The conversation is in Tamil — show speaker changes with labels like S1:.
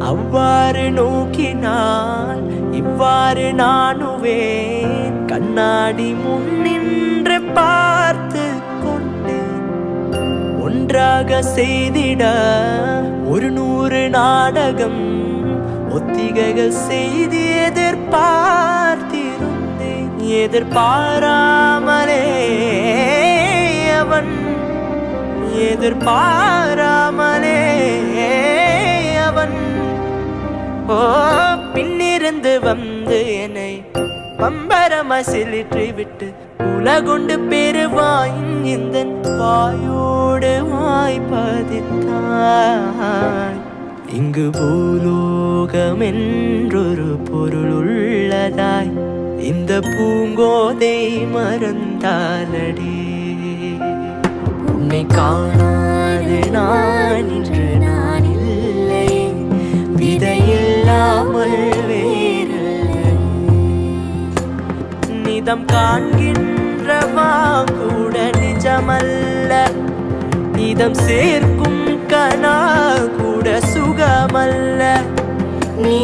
S1: அவ்வாறு நோக்கினால் இவ்வாறு நானுவேன். கண்ணாடி முன்னின்று பார்த்து கொண்டு ஒன்றாக செய்திட 100 நாடகம் ஒத்திகைகள் செய்து எதிர்பார்த்திருந்தேன். எதிர்பாராமலே அவன் எதிர்பாராமலே அவன் பின்னிருந்து வந்து என்னை பம்பரமாய் சிலிற்றி விட்டு உலகுண்டு பெருவாய் இந்த வாயோடு வாய்ப்பதித்தாய். இங்கு பூலோகம் என்றொரு பொருள் உள்ளதாய் இந்த பூங்கோதை மறந்தாலடி. உன்னை காணாது நான் இன்று நான் இல்லை, விதையில்லாமல் வேறில்லை. நிதம் காண்கின்றவா கூட நிஜமல்ல, நிதம் சேர்க்கும் கனா கூட சுகமல்ல. நீ